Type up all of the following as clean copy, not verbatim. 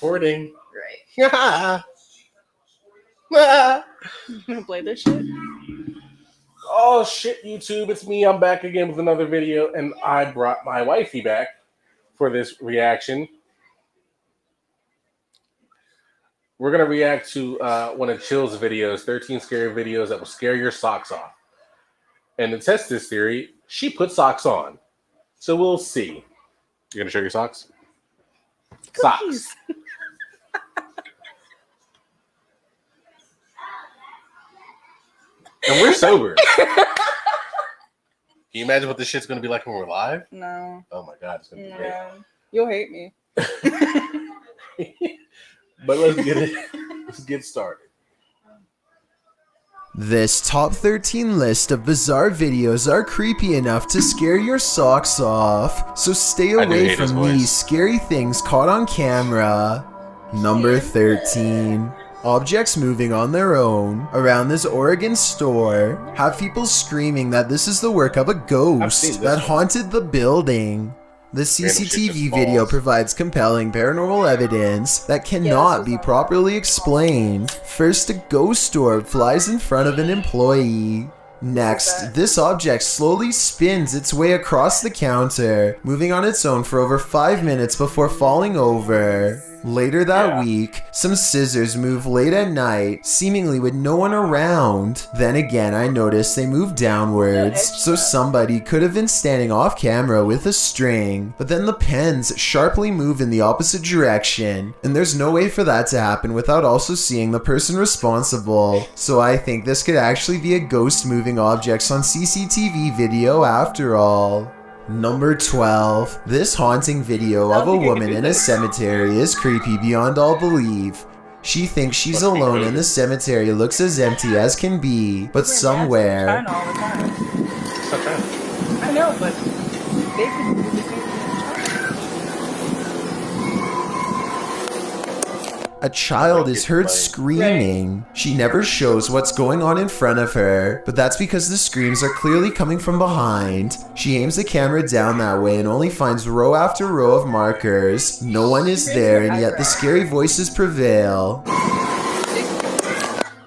Recording. Right. You gonna play this shit? Oh shit, YouTube, it's me. I'm back again with another video, and I brought my wifey back for this reaction. We're gonna react to one of Chill's videos, 13 scary videos that will scare your socks off. And to test this theory, she put socks on. So we'll see. You're gonna show your socks? Cookies. Socks. And we're sober. Can you imagine what this shit's gonna be like when we're live? No. Oh my god, it's gonna be great. You'll hate me. But let's get started. This top 13 list of bizarre videos are creepy enough to scare your socks off, so stay away from these scary things caught on camera. Number 13. Objects moving on their own around this Oregon store have people screaming that this is the work of a ghost that haunted the building. The CCTV video provides compelling paranormal evidence that cannot be properly explained. First, a ghost orb flies in front of an employee. Next, this object slowly spins its way across the counter, moving on its own for over 5 minutes before falling over. Later that week, some scissors move late at night, seemingly with no one around. Then again, I noticed they move downwards, so somebody could have been standing off camera with a string, but then the pens sharply move in the opposite direction, and there's no way for that to happen without also seeing the person responsible. So I think this could actually be a ghost moving objects on CCTV video after all. Number 12. This haunting video of a woman in a cemetery is creepy beyond all belief. She thinks she's alone and the cemetery looks as empty as can be, but somewhere... I know, but they can do the same thing. A child is heard screaming. She never shows what's going on in front of her, but that's because the screams are clearly coming from behind. She aims the camera down that way and only finds row after row of markers. No one is there, and yet the scary voices prevail.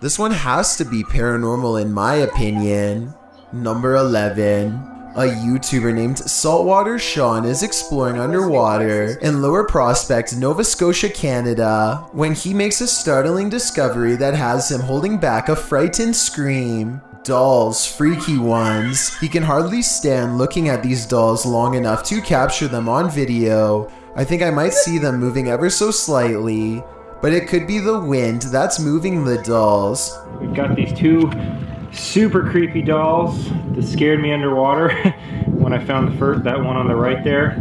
This one has to be paranormal in my opinion. Number 11. A YouTuber named Saltwater Sean is exploring underwater in Lower Prospect, Nova Scotia, Canada, when he makes a startling discovery that has him holding back a frightened scream. Dolls, freaky ones. He can hardly stand looking at these dolls long enough to capture them on video. I think I might see them moving ever so slightly, but it could be the wind that's moving the dolls. We've got these two super creepy dolls that scared me underwater when I found that one on the right there.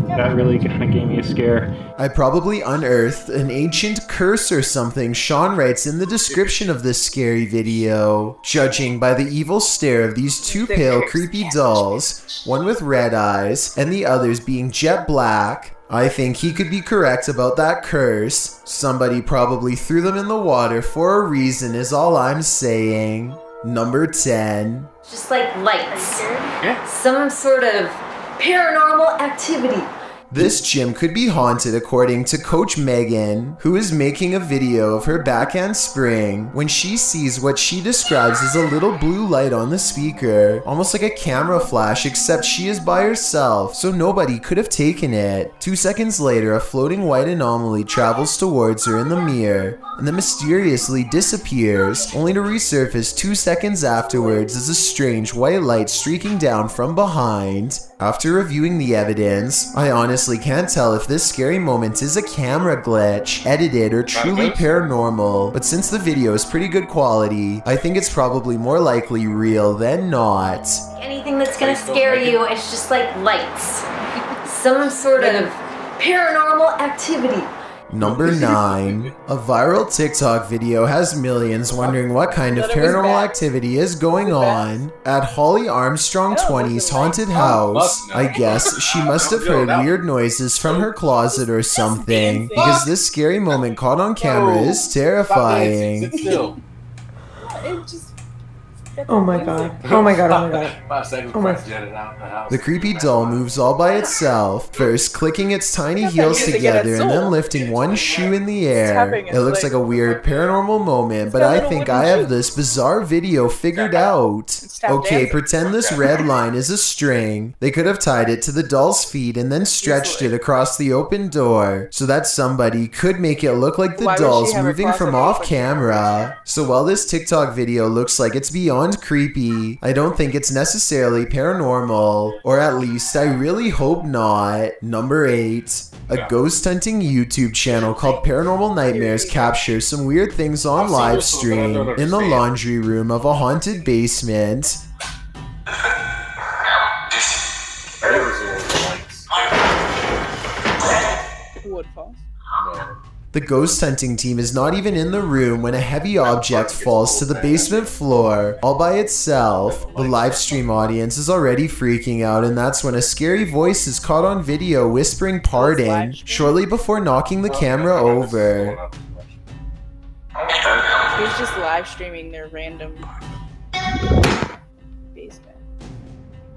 That really kind of gave me a scare. I probably unearthed an ancient curse or something, Sean writes in the description of this scary video. Judging by the evil stare of these two pale creepy dolls, one with red eyes and the others being jet black, I think he could be correct about that curse. Somebody probably threw them in the water for a reason is all I'm saying. Number 10. Just like lights. Some sort of paranormal activity. This gym could be haunted according to Coach Megan, who is making a video of her backhand spring when she sees what she describes as a little blue light on the speaker, almost like a camera flash, except she is by herself, so nobody could have taken it. 2 seconds later, a floating white anomaly travels towards her in the mirror, and then mysteriously disappears, only to resurface 2 seconds afterwards as a strange white light streaking down from behind. After reviewing the evidence, I honestly can't tell if this scary moment is a camera glitch, edited, or truly paranormal, but since the video is pretty good quality, I think it's probably more likely real than not. Anything that's gonna scare you is just like lights. Some sort of paranormal activity. Number 9. A viral TikTok video has millions wondering what kind of paranormal activity is going on at Holly Armstrong 20's haunted house. I guess she must have heard weird noises from her closet or something, because this scary moment caught on camera is terrifying. Oh my god. Oh my god, oh my god. 5 seconds Oh my- before I jetted out the house. The creepy doll moves all by itself, first clicking its tiny heels music in together its and then soul. lifting one shoe in the air. tapping It its looks leg. like a weird paranormal moment, but got I little think wooden I have shoes. this bizarre video figured out. tap Okay, dancing. pretend this red line is a string. They could have tied it to the doll's feet and then stretched it across the open door so that somebody could make it look like the Why would she doll's have her moving closet from open? off camera. So while this TikTok video looks like it's beyond creepy, I don't think it's necessarily paranormal, or at least I really hope not. Number 8. A ghost hunting YouTube channel called Paranormal Nightmares captures some weird things on live stream in the laundry room of a haunted basement. Woodfalls. The ghost hunting team is not even in the room when a heavy object falls to the basement floor all by itself. The live stream audience is already freaking out, and that's when a scary voice is caught on video whispering pardon shortly before knocking the camera over. He's just live streaming their random basement.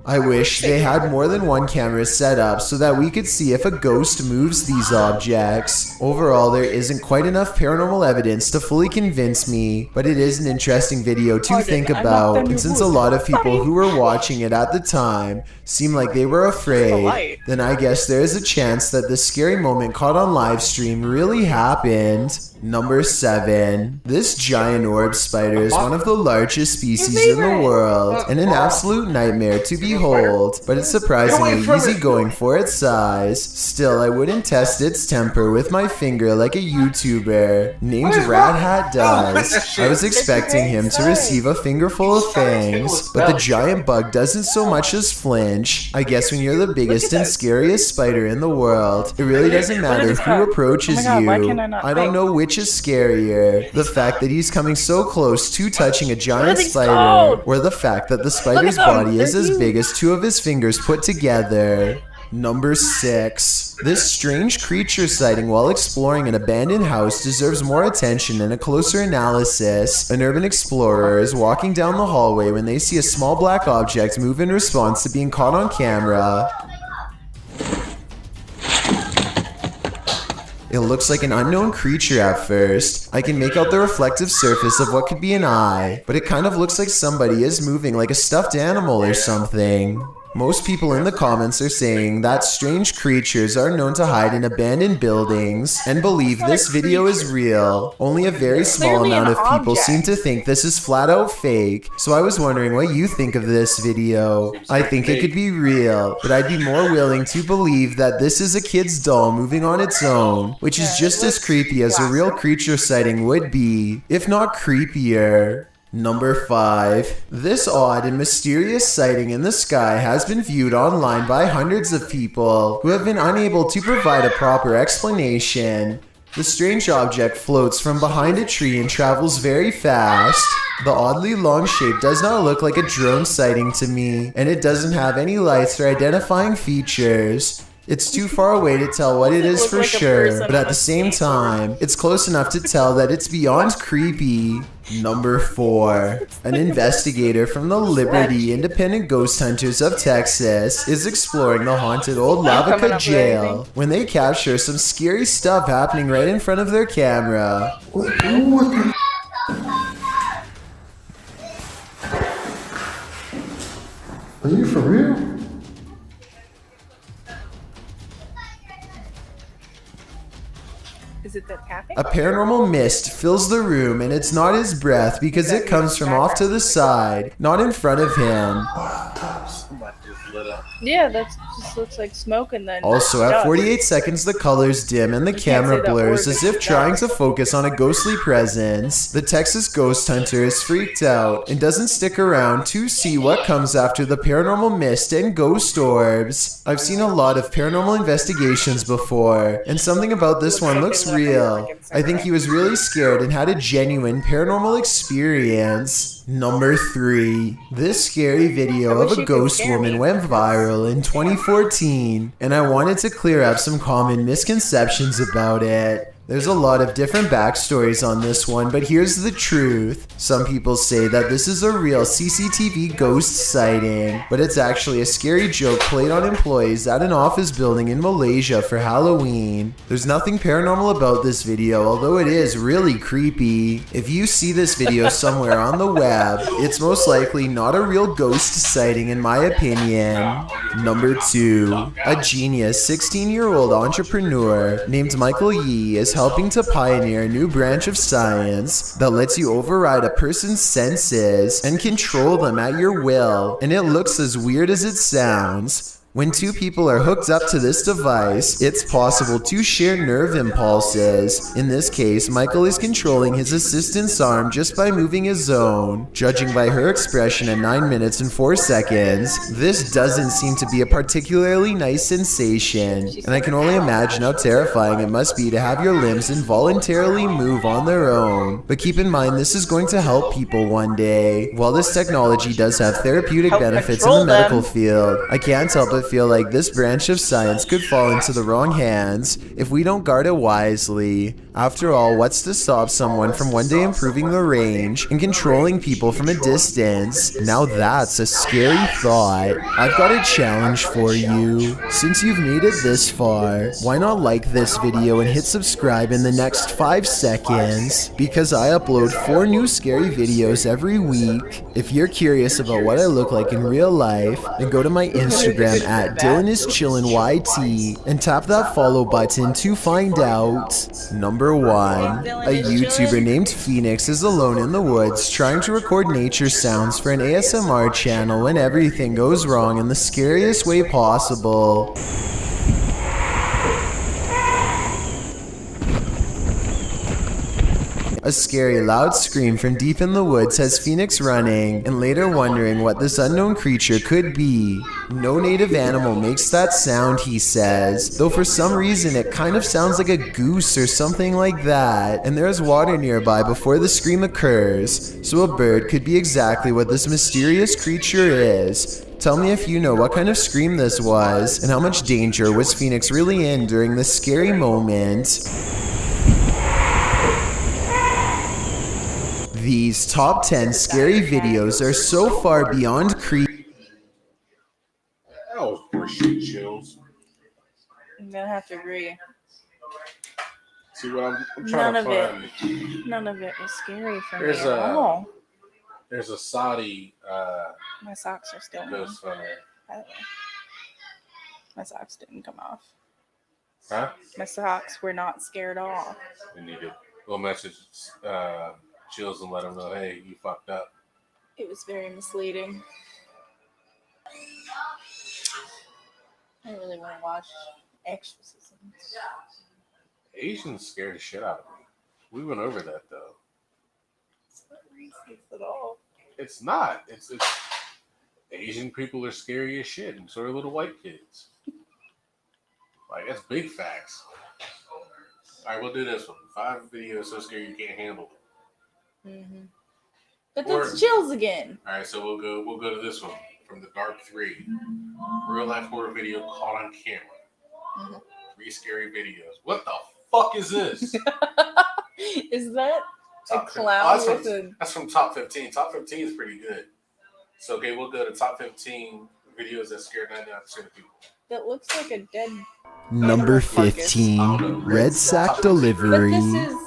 I wish they had more than one camera set up so that we could see if a ghost moves these objects. Overall, there isn't quite enough paranormal evidence to fully convince me, but it is an interesting video to think about. And since a lot of people who were watching it at the time seemed like they were afraid, then I guess there is a chance that this scary moment caught on live stream really happened. Number 7. This giant orb spider is one of the largest species in the world and an absolute nightmare to behold, but it's surprisingly easygoing for its size. Still, I wouldn't test its temper with my finger like a YouTuber named Rat Hat does. I was expecting him to receive a fingerful of fangs, but the giant bug doesn't so much as flinch. I guess when you're the biggest and scariest spider in the world, it really doesn't matter who approaches you. I don't know which is scarier, the fact that he's coming so close to touching a giant spider, or the fact that the spider's body is as big as 2 of his fingers put together. Number 6. This strange creature sighting while exploring an abandoned house deserves more attention and a closer analysis. An urban explorer is walking down the hallway when they see a small black object move in response to being caught on camera. It looks like an unknown creature at first. I can make out the reflective surface of what could be an eye, but it kind of looks like somebody is moving like a stuffed animal or something. Most people in the comments are saying that strange creatures are known to hide in abandoned buildings and believe this video is real. Only a very small amount of people seem to think this is flat out fake, so I was wondering what you think of this video. I think it could be real, but I'd be more willing to believe that this is a kid's doll moving on its own, which is just as creepy as a real creature sighting would be, if not creepier. Number 5. This odd and mysterious sighting in the sky has been viewed online by hundreds of people who have been unable to provide a proper explanation. The strange object floats from behind a tree and travels very fast. The oddly long shape does not look like a drone sighting to me, and it doesn't have any lights or identifying features. It's too far away to tell what it is for sure, but at the same time, it's close enough to tell that it's beyond creepy. Number 4. An investigator from the Liberty Independent Ghost Hunters of Texas is exploring the haunted old Lavaca jail when they capture some scary stuff happening right in front of their camera. Are you for real? Is it the tapping? A paranormal mist fills the room, and it's not his breath because it comes from off to the side, not in front of him. Somebody just lit up. Yeah, that just looks like smoke and then Also, at dust. 48 seconds, the colors dim and the camera say that blurs word as if is trying dust. to focus on a ghostly presence. The Texas ghost hunter is freaked out and doesn't stick around to see what comes after the paranormal mist and ghost orbs. I've seen a lot of paranormal investigations before, and something about this one looks real. I think he was really scared and had a genuine paranormal experience. Number 3. This scary video of a ghost woman went viral in 2014, and I wanted to clear up some common misconceptions about it. There's a lot of different backstories on this one, but here's the truth. Some people say that this is a real CCTV ghost sighting, but it's actually a scary joke played on employees at an office building in Malaysia for Halloween. There's nothing paranormal about this video, although it is really creepy. If you see this video somewhere on the web, it's most likely not a real ghost sighting in my opinion. Number 2. A genius 16-year-old entrepreneur named Michael Yee is helping to pioneer a new branch of science that lets you override a person's senses and control them at your will, and it looks as weird as it sounds. When two people are hooked up to this device, it's possible to share nerve impulses. In this case, Michael is controlling his assistant's arm just by moving his own. Judging by her expression at 9 minutes and 4 seconds, this doesn't seem to be a particularly nice sensation, and I can only imagine how terrifying it must be to have your limbs involuntarily move on their own. But keep in mind, this is going to help people one day. While this technology does have therapeutic benefits in the medical field, I can't help but feel like this branch of science could fall into the wrong hands if we don't guard it wisely. After all, what's to stop someone from one day improving the range and controlling people from a distance? Now that's a scary thought. I've got a challenge for you. Since you've made it this far, why not like this video and hit subscribe in the next 5 seconds? Because I upload 4 new scary videos every week. If you're curious about what I look like in real life, then go to my Instagram at DylanIsChillinYT and tap that follow button to find out. Number 1. A YouTuber named Phoenix is alone in the woods trying to record nature sounds for an ASMR channel when everything goes wrong in the scariest way possible. A scary loud scream from deep in the woods has Phoenix running and later wondering what this unknown creature could be. No native animal makes that sound, he says, though for some reason it kind of sounds like a goose or something like that, and there's water nearby before the scream occurs, so a bird could be exactly what this mysterious creature is. Tell me if you know what kind of scream this was, and how much danger was Phoenix really in during this scary moment. These top 10 scary videos are so far beyond creepy. That was horseshit chills. I'm gonna have to agree. See what I'm trying to find. None of it was scary for There's me at all. There's a Saudi My socks are still on. ghost hunter. By the way. My socks didn't come off. Huh? My socks were not scared off. We need to go message Chills and let him know, hey, you fucked up. It was very misleading. I really want to watch exorcisms. Asians scared the shit out of me. We went over that though. It's not racist at all. It's not. It's Asian people are scary as shit, and so are little white kids. Like, that's big facts. All right, we'll do this one. 5 videos so scary you can't handle it. Mm-hmm. But that's Chills again. All right, so we'll go to this one from the Dark 3. Real life horror video caught on camera. Mm-hmm. 3 scary videos. What the fuck is this? Is that Top a clown with a... That's from Top 15. Top 15 is pretty good. So, okay, we'll go to Top 15 videos that scared 99% of people. That looks like a dead... Number 15. Red Sack Delivery. But this is...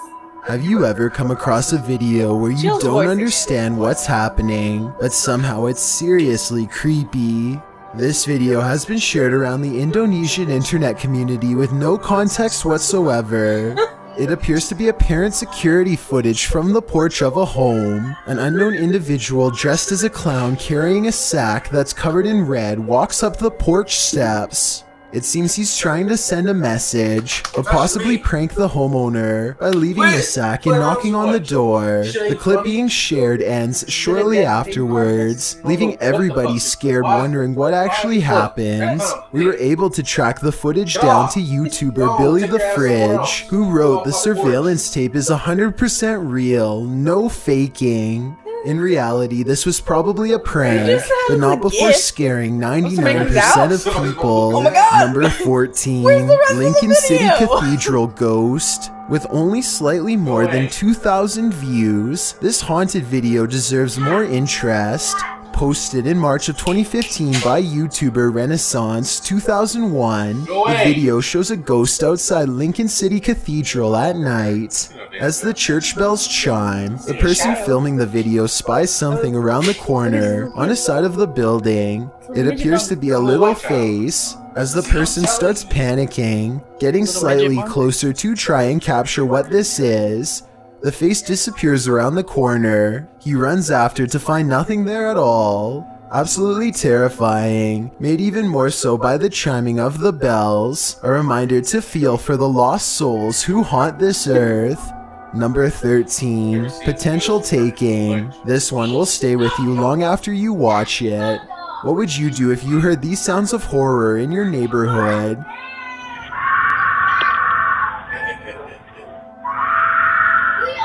Have you ever come across a video where you don't understand what's happening, but somehow it's seriously creepy? This video has been shared around the Indonesian internet community with no context whatsoever. It appears to be apparent security footage from the porch of a home. An unknown individual dressed as a clown carrying a sack that's covered in red walks up the porch steps. It seems he's trying to send a message, or possibly prank the homeowner by leaving the sack and knocking on the door. The clip being shared ends shortly afterwards, leaving everybody scared wondering what actually happened. We were able to track the footage down to YouTuber Billy the Fridge, who wrote the surveillance tape is 100% real, no faking. In reality, this was probably a prank, just had but not a before gift. scaring What's the making 99% of sound? people. Oh my God. Number 14, Where's the rest of the Lincoln City video? Cathedral Ghost. With only slightly more than 2,000 views, this haunted video deserves more interest. Posted in March of 2015 by YouTuber Renaissance 2001, the video shows a ghost outside Lincoln City Cathedral at night. As the church bells chime, the person filming the video spies something around the corner on a side of the building. It appears to be a little face. As the person starts panicking, getting slightly closer to try and capture what this is, the face disappears around the corner. He runs after to find nothing there at all. Absolutely terrifying, made even more so by the chiming of the bells, a reminder to feel for the lost souls who haunt this earth. Number 13, Potential Taking. This one will stay with you long after you watch it. What would you do if you heard these sounds of horror in your neighborhood?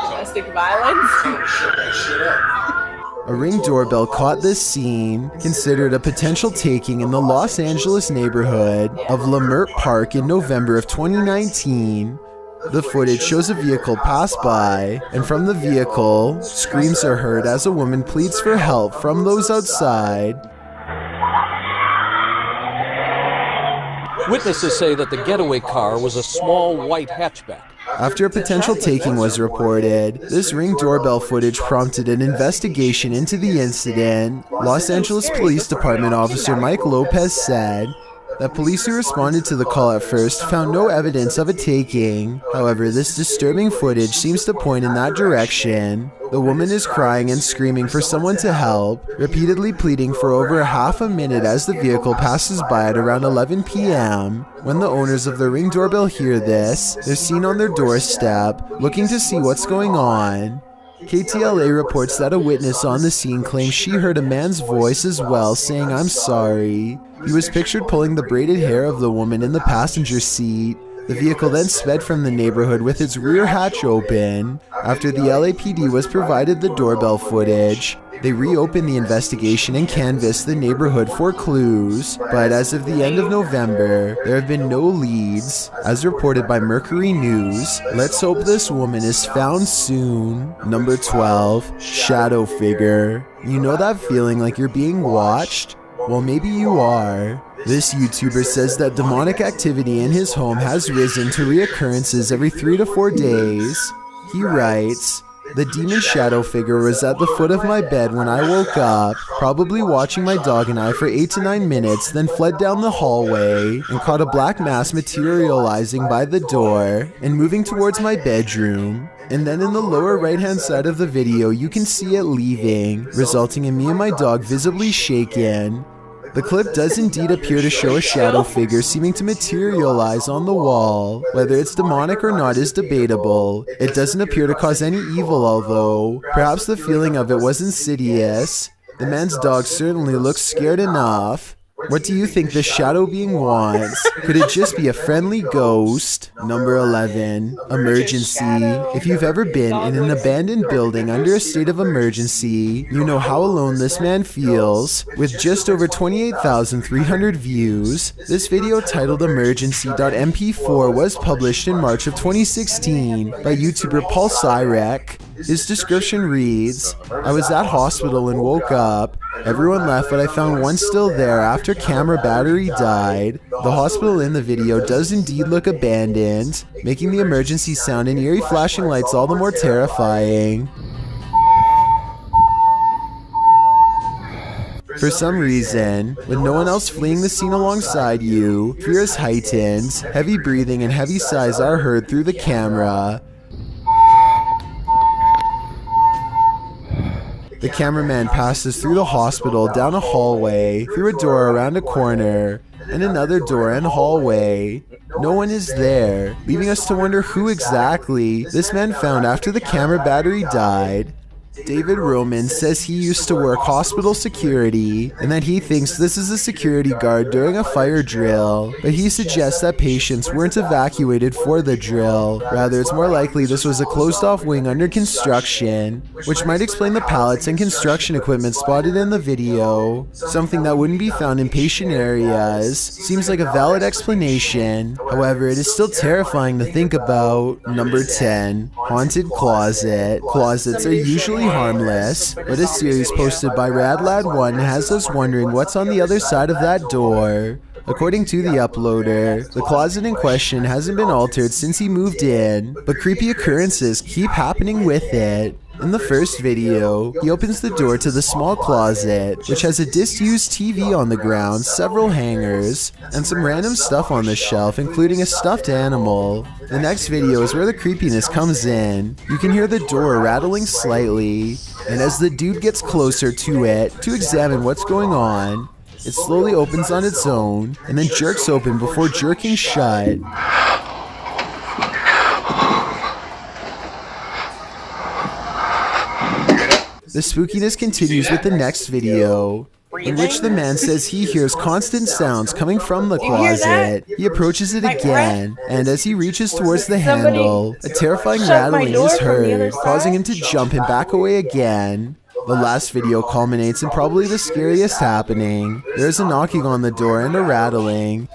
Domestic violence? A Ring doorbell caught this scene, considered a potential taking in the Los Angeles neighborhood of Leimert Park in November of 2019. The footage shows a vehicle pass by, and from the vehicle, screams are heard as a woman pleads for help from those outside. Witnesses say that the getaway car was a small white hatchback. After a potential taking was reported, this Ring doorbell footage prompted an investigation into the incident. Los Angeles Police Department officer Mike Lopez said that police who responded to the call at first found no evidence of a taking. However, this disturbing footage seems to point in that direction. The woman is crying and screaming for someone to help, repeatedly pleading for over half a minute as the vehicle passes by at around 11 p.m. When the owners of the Ring doorbell hear this, they're seen on their doorstep, looking to see what's going on. KTLA reports that a witness on the scene claims she heard a man's voice as well saying, "I'm sorry." He was pictured pulling the braided hair of the woman in the passenger seat. The vehicle then sped from the neighborhood with its rear hatch open. After the LAPD was provided the doorbell footage, they reopened the investigation and canvassed the neighborhood for clues. But as of the end of November, there have been no leads. As reported by Mercury News, let's hope this woman is found soon. Number 12, Shadow Figure. You know that feeling like you're being watched? Well, maybe you are. This YouTuber says that demonic activity in his home has risen to reoccurrences every 3 to 4 days. He writes, "The demon shadow figure was at the foot of my bed when I woke up, probably watching my dog and I for 8 to 9 minutes, then fled down the hallway and caught a black mass materializing by the door and moving towards my bedroom. And then in the lower right hand side of the video you can see it leaving, resulting in me and my dog visibly shaken. The clip does indeed appear to show a shadow figure seeming to materialize on the wall. Whether it's demonic or not is debatable. It doesn't appear to cause any evil, although perhaps the feeling of it was insidious. The man's dog certainly looks scared enough. What do you think the shadow being wants? Could it just be a friendly ghost?" Number 11, Emergency. If you've ever been in an abandoned building under a state of emergency, you know how alone this man feels. With just over 28,300 views, this video titled Emergency.mp4 was published in March of 2016 by YouTuber Paul Cyrek. His description reads, "I was at hospital and woke up. Everyone left, but I found one still there after camera battery died. The hospital in the video does indeed look abandoned, making the emergency sound and eerie flashing lights all the more terrifying." For some reason, with no one else fleeing the scene alongside you, fear is heightened, heavy breathing and heavy sighs are heard through the camera. The cameraman passes through the hospital, down a hallway, through a door around a corner, and another door and hallway. No one is there, leaving us to wonder who exactly this man found after the camera battery died. David Roman says he used to work hospital security and that he thinks this is a security guard during a fire drill, but he suggests that patients weren't evacuated for the drill. Rather, it's more likely this was a closed-off wing under construction, which might explain the pallets and construction equipment spotted in the video. Something that wouldn't be found in patient areas seems like a valid explanation. However, it is still terrifying to think about. Number 10. Haunted Closet. Closets are usually harmless, but a series posted by RadLad1 has us wondering what's on the other side of that door. According to the uploader, the closet in question hasn't been altered since he moved in, but creepy occurrences keep happening with it. In the first video, he opens the door to the small closet, which has a disused TV on the ground, several hangers, and some random stuff on the shelf, including a stuffed animal. The next video is where the creepiness comes in. You can hear the door rattling slightly, and as the dude gets closer to it to examine what's going on, it slowly opens on its own, and then jerks open before jerking shut. The spookiness continues with the next video, in which the man says he hears constant sounds coming from the closet. He approaches it again, and as he reaches towards the handle, a terrifying rattling is heard, causing him to jump and back away again. The last video culminates in probably the scariest happening. There's a knocking on the door and a rattling.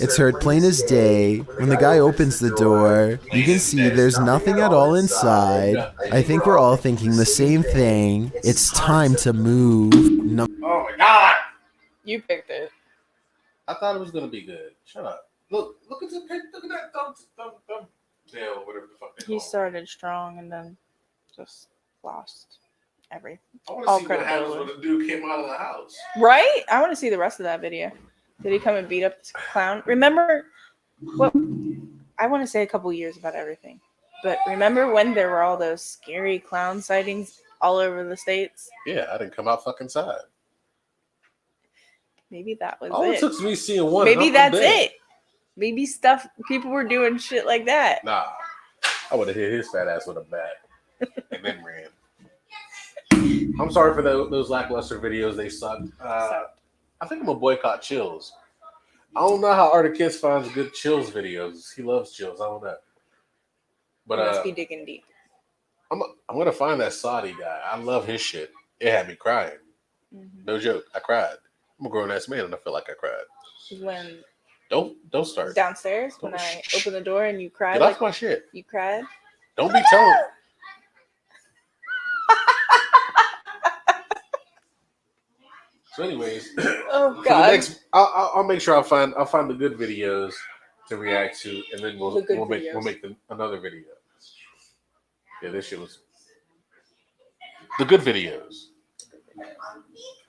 It's heard plain as day. When the guy opens the door, you can see there's nothing at all inside. I think we're all thinking the same thing. It's time to move. Oh my god! You picked it. I thought it was gonna be good. Shut up. Look at that thumbtail, whatever the fuck they call He it. started strong and then just lost everything. I want all to see what happens credibility. when the dude came out of the house. Right? I want to see the rest of that video. Did he come and beat up this clown? Remember what I want to say a couple years about everything. But remember when there were all those scary clown sightings all over the states? Yeah, I didn't come out fucking side. Maybe that was All it. it took me seeing one. Maybe I'm that's dead. it. Maybe people were doing shit like that. Nah, I would have hit his fat ass with a bat and then ran. I'm sorry for those lackluster videos. They sucked. I think I'm gonna boycott Chills. I don't know how Arctic finds good Chills videos. He loves Chills. I don't know. But You must be digging deep. I'm gonna find that Saudi guy. I love his shit. It had me crying. Mm-hmm. No joke. I cried. I'm a grown ass man and I feel like I cried. When Don't start. downstairs, when I opened the door and you cried. Get off my shit. You cried? Don't be telling. So, anyways, Oh for the God. next, I'll make sure I'll find the good videos to react to, and then we'll make another video. Yeah, this shit was the good videos.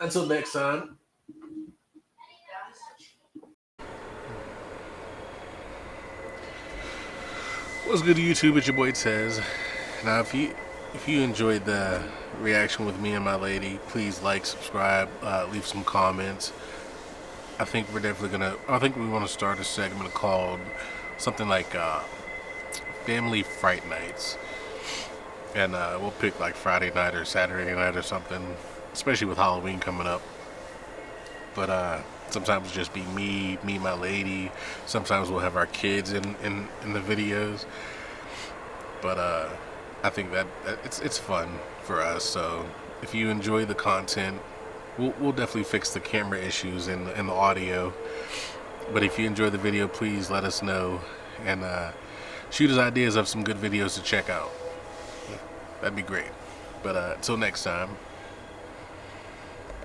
Until next time. What's good, YouTube? It's your boy Tez. Now, if you enjoyed the reaction with me and my lady, please like, subscribe, leave some comments. I think we want to start a segment called something like Family Fright Nights, and we'll pick like Friday night or Saturday night or something, especially with Halloween coming up. But sometimes it'll just be me, my lady. Sometimes we'll have our kids in the videos. But I think that it's fun for us. So if you enjoy the content, we'll definitely fix the camera issues and the audio. But if you enjoy the video, please let us know and shoot us ideas of some good videos to check out. That'd be great. But until next time.